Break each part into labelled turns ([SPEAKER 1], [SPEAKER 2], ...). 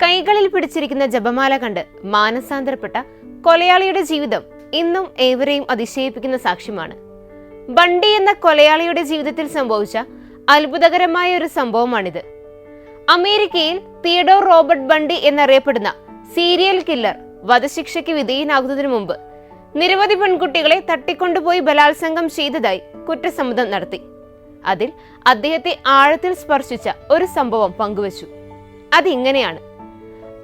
[SPEAKER 1] കൈകളിൽ പിടിച്ചിരിക്കുന്ന ജപമാല കണ്ട് മാനസാന്തരപ്പെട്ട കൊലയാളിയുടെ ജീവിതം ഇന്നും ഏവരെയും അതിശയിപ്പിക്കുന്ന സാക്ഷ്യമാണ്. ബണ്ടി എന്ന കൊലയാളിയുടെ ജീവിതത്തിൽ സംഭവിച്ച അത്ഭുതകരമായ ഒരു സംഭവമാണിത്. അമേരിക്കയിൽ തിയഡോർ റോബർട്ട് ബണ്ടി എന്നറിയപ്പെടുന്ന സീരിയൽ കില്ലർ വധശിക്ഷയ്ക്ക് വിധേയനാകുന്നതിനു മുമ്പ് നിരവധി പെൺകുട്ടികളെ തട്ടിക്കൊണ്ടുപോയി ബലാത്സംഗം ചെയ്തതായി കുറ്റസമ്മതം നടത്തി. അതിൽ അദ്ദേഹത്തെ ആഴത്തിൽ സ്പർശിച്ച ഒരു സംഭവം പങ്കുവച്ചു. അതിങ്ങനെയാണ്.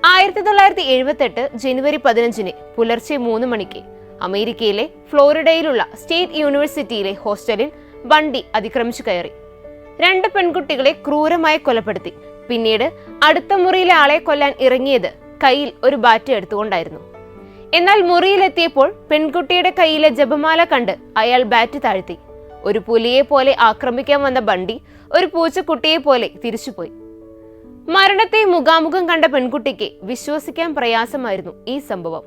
[SPEAKER 1] 1978 ജനുവരി 15 പുലർച്ചെ 3 മണിക്ക് അമേരിക്കയിലെ ഫ്ലോറിഡയിലുള്ള സ്റ്റേറ്റ് യൂണിവേഴ്സിറ്റിയിലെ ഹോസ്റ്റലിൽ ബണ്ടി അതിക്രമിച്ചു കയറി 2 പെൺകുട്ടികളെ ക്രൂരമായി കൊലപ്പെടുത്തി. പിന്നീട് അടുത്ത മുറിയിലെ ആളെ കൊല്ലാൻ ഇറങ്ങിയത് കയ്യിൽ ഒരു ബാറ്റ് എടുത്തുകൊണ്ടായിരുന്നു. എന്നാൽ മുറിയിലെത്തിയപ്പോൾ പെൺകുട്ടിയുടെ കയ്യിലെ ജപമാല കണ്ട് അയാൾ ബാറ്റ് താഴ്ത്തി. ഒരു പുലിയെ പോലെ ആക്രമിക്കാൻ വന്ന ബണ്ടി ഒരു പൂച്ചക്കുട്ടിയെ പോലെ തിരിച്ചുപോയി. മരണത്തെ മുഖാമുഖം കണ്ട പെൺകുട്ടിക്ക് വിശ്വസിക്കാൻ പ്രയാസമായിരുന്നു ഈ സംഭവം.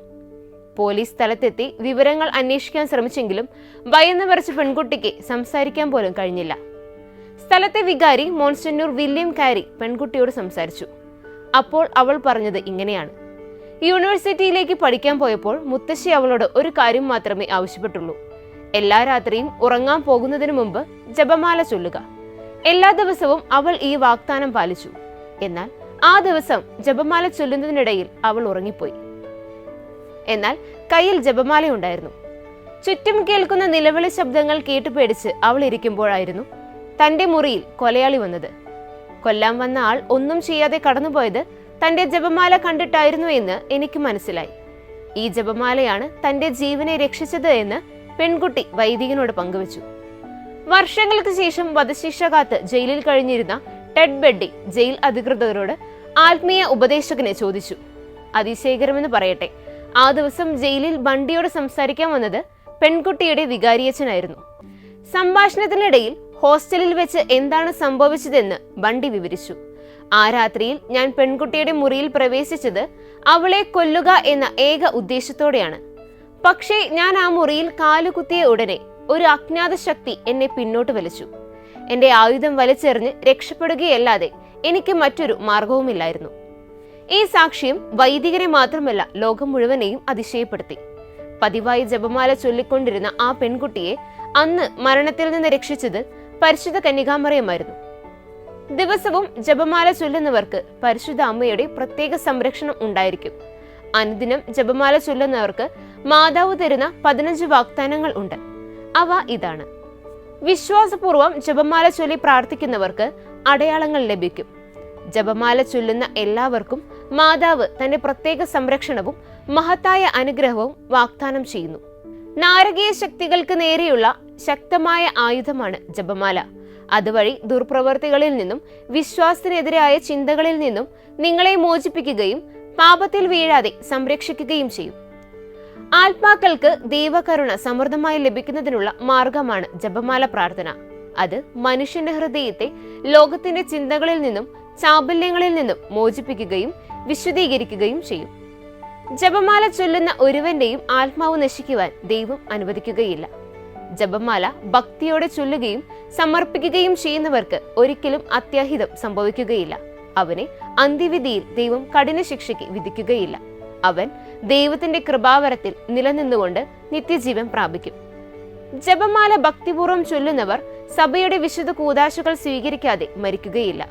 [SPEAKER 1] പോലീസ് സ്ഥലത്തെത്തി വിവരങ്ങൾ അന്വേഷിക്കാൻ ശ്രമിച്ചെങ്കിലും ഭയന്ന് വിറച്ച പെൺകുട്ടിക്ക് സംസാരിക്കാൻ പോലും കഴിഞ്ഞില്ല. സ്ഥലത്തെ വികാരി മോൺസിഞ്ഞൂർ വില്യം കാരി പെൺകുട്ടിയോട് സംസാരിച്ചു. അപ്പോൾ അവൾ പറഞ്ഞത് ഇങ്ങനെയാണ്. യൂണിവേഴ്സിറ്റിയിലേക്ക് പഠിക്കാൻ പോയപ്പോൾ മുത്തശ്ശി അവളോട് ഒരു കാര്യം മാത്രമേ ആവശ്യപ്പെട്ടുള്ളൂ. എല്ലാ രാത്രിയും ഉറങ്ങാൻ പോകുന്നതിന് മുമ്പ് ജപമാല ചൊല്ലുക. എല്ലാ ദിവസവും അവൾ ഈ വാഗ്ദാനം പാലിച്ചു. എന്നാൽ ആ ദിവസം ജപമാല ചൊല്ലുന്നതിനിടയിൽ അവൾ ഉറങ്ങിപ്പോയി. എന്നാൽ കയ്യിൽ ജപമാലയുണ്ടായിരുന്നു. ചുറ്റും കേൾക്കുന്ന നിലവിളി ശബ്ദങ്ങൾ കേട്ടു പേടിച്ച് അവൾ ഇരിക്കുമ്പോഴായിരുന്നു തന്റെ മുറിയിൽ കൊലയാളി വന്നത്. കൊല്ലാൻ വന്ന ആൾ ഒന്നും ചെയ്യാതെ കടന്നുപോയത് തന്റെ ജപമാല കണ്ടിട്ടായിരുന്നു എന്ന് എനിക്ക് മനസ്സിലായി. ഈ ജപമാലയാണ് തന്റെ ജീവനെ രക്ഷിച്ചത് എന്ന് പെൺകുട്ടി വൈദികനോട് പങ്കുവച്ചു. വർഷങ്ങൾക്ക് ശേഷം വധശിക്ഷ കാത്ത് ജയിലിൽ കഴിഞ്ഞിരുന്ന ടെഡ് ബെഡ്ഡി ജയിൽ അധികൃതരോട് ആത്മീയ ഉപദേശകനെ ചോദിച്ചു. അതിശയകരമെന്ന് പറയട്ടെ, ആ ദിവസം ജയിലിൽ ബണ്ടിയോട് സംസാരിക്കാൻ വന്നത് പെൺകുട്ടിയുടെ വികാരിയച്ഛനായിരുന്നു. സംഭാഷണത്തിനിടയിൽ ഹോസ്റ്റലിൽ വെച്ച് എന്താണ് സംഭവിച്ചതെന്ന് ബണ്ടി വിവരിച്ചു. ആ രാത്രിയിൽ ഞാൻ പെൺകുട്ടിയുടെ മുറിയിൽ പ്രവേശിച്ചത് അവളെ കൊല്ലുക എന്ന ഏക ഉദ്ദേശത്തോടെയാണ്. പക്ഷേ ഞാൻ ആ മുറിയിൽ കാലുകുത്തിയ ഉടനെ ഒരു അജ്ഞാത ശക്തി എന്നെ പിന്നോട്ട് വലിച്ചു. എന്റെ ആയുധം വലിച്ചെറിഞ്ഞ് രക്ഷപ്പെടുകയല്ലാതെ എനിക്ക് മറ്റൊരു മാർഗവുമില്ലായിരുന്നു. ഈ സാക്ഷ്യം വൈദികനെ മാത്രമല്ല ലോകം മുഴുവനെയും അതിശയപ്പെടുത്തി. പതിവായി ജപമാല ചൊല്ലിക്കൊണ്ടിരുന്ന ആ പെൺകുട്ടിയെ അന്ന് മരണത്തിൽ നിന്ന് രക്ഷിച്ചത് പരിശുദ്ധ കന്യകാമറിയമായിരുന്നു. ദിവസവും ജപമാല ചൊല്ലുന്നവർക്ക് പരിശുദ്ധ അമ്മയുടെ പ്രത്യേക സംരക്ഷണം ഉണ്ടായിരിക്കും. അനുദിനം ജപമാല ചൊല്ലുന്നവർക്ക് മാതാവ് തരുന്ന 15 വാഗ്ദാനങ്ങൾ ഉണ്ട്. അവ ഇതാണ്. വിശ്വാസപൂർവം ജപമാല ചൊല്ലി പ്രാർത്ഥിക്കുന്നവർക്ക് അടയാളങ്ങൾ ലഭിക്കും. ജപമാല ചൊല്ലുന്ന എല്ലാവർക്കും മാതാവ് തന്റെ പ്രത്യേക സംരക്ഷണവും മഹത്തായ അനുഗ്രഹവും വാഗ്ദാനം ചെയ്യുന്നു. നാരകീയ ശക്തികൾക്ക് നേരെയുള്ള ശക്തമായ ആയുധമാണ് ജപമാല. അതുവഴി ദുർപ്രവൃത്തികളിൽ നിന്നും വിശ്വാസത്തിനെതിരായ ചിന്തകളിൽ നിന്നും നിങ്ങളെ മോചിപ്പിക്കുകയും പാപത്തിൽ വീഴാതെ സംരക്ഷിക്കുകയും ചെയ്യും. ആത്മാക്കൾക്ക് ദൈവകരുണ സമൃദ്ധമായി ലഭിക്കുന്നതിനുള്ള മാർഗമാണ് ജപമാല പ്രാർത്ഥന. അത് മനുഷ്യന്റെ ഹൃദയത്തെ ലോകത്തിന്റെ ചിന്തകളിൽ നിന്നും ചാബല്യങ്ങളിൽ നിന്നും മോചിപ്പിക്കുകയും വിശുദ്ധീകരിക്കുകയും ചെയ്യും. ജപമാല ചൊല്ലുന്ന ഒരുവന്റെയും ആത്മാവ് നശിക്കുവാൻ ദൈവം അനുവദിക്കുകയില്ല. ജപമാല ഭക്തിയോടെ ചൊല്ലുകയും സമർപ്പിക്കുകയും ചെയ്യുന്നവർക്ക് ഒരിക്കലും അത്യാഹിതം സംഭവിക്കുകയില്ല. അവനെ അന്ത്യവിധിയിൽ ദൈവം കഠിന ശിക്ഷയ്ക്ക് വിധിക്കുകയില്ല. അവൻ ദൈവത്തിന്റെ കൃപാവരത്തിൽ നിലനിന്നുകൊണ്ട് നിത്യജീവൻ പ്രാപിക്കും. ജപമാല ഭക്തിപൂർവ്വം ചൊല്ലുന്നവർ സഭയുടെ വിശുദ്ധ കൂദാശകൾ സ്വീകരിക്കാതെ മരിക്കുകയില്ല.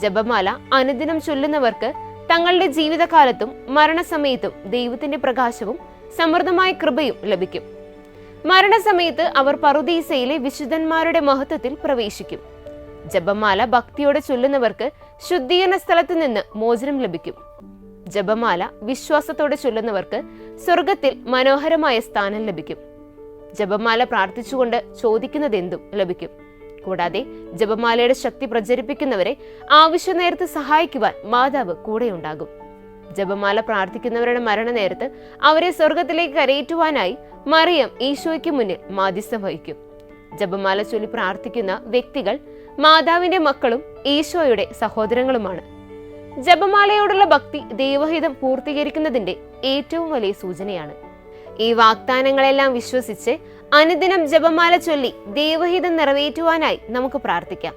[SPEAKER 1] ജപമാല അനുദിനം ചൊല്ലുന്നവർക്ക് തങ്ങളുടെ ജീവിതകാലത്തും മരണസമയത്തും ദൈവത്തിന്റെ പ്രകാശവും സമൃദ്ധമായ കൃപയും ലഭിക്കും. മരണസമയത്ത് അവർ പറുദീസയിലെ വിശുദ്ധന്മാരുടെ മഹത്വത്തിൽ പ്രവേശിക്കും. ജപമാല ഭക്തിയോടെ ചൊല്ലുന്നവർക്ക് ശുദ്ധീകരണ സ്ഥലത്ത് നിന്ന് മോചനം ലഭിക്കും. ജപമാല വിശ്വാസത്തോടെ ചൊല്ലുന്നവർക്ക് സ്വർഗത്തിൽ മനോഹരമായ സ്ഥാനം ലഭിക്കും. ജപമാല പ്രാർത്ഥിച്ചുകൊണ്ട് ചോദിക്കുന്നതെന്തും ലഭിക്കും. കൂടാതെ ജപമാലയുടെ ശക്തി പ്രചരിപ്പിക്കുന്നവരെ ആവശ്യ നേരത്ത് സഹായിക്കുവാൻ മാതാവ് കൂടെയുണ്ടാകും. ജപമാല പ്രാർത്ഥിക്കുന്നവരുടെ മരണനേരത്ത് അവരെ സ്വർഗത്തിലേക്ക് കരയേറ്റുവാനായി മറിയം ഈശോയ്ക്ക് മുന്നിൽ മാധ്യസ്ഥം വഹിക്കും. ജപമാല ചൊല്ലി പ്രാർത്ഥിക്കുന്ന വ്യക്തികൾ മാതാവിന്റെ മക്കളും ഈശോയുടെ സഹോദരങ്ങളുമാണ്. ജപമാലയോടുള്ള ഭക്തി ദൈവഹിതം പൂർത്തീകരിക്കുന്നതിന്റെ ഏറ്റവും വലിയ സൂചനയാണ്. ഈ വാഗ്ദാനങ്ങളെല്ലാം വിശ്വസിച്ച് അനുദിനം ജപമാല ചൊല്ലി ദൈവഹിതം നിറവേറ്റുവാനായി നമുക്ക് പ്രാർത്ഥിക്കാം.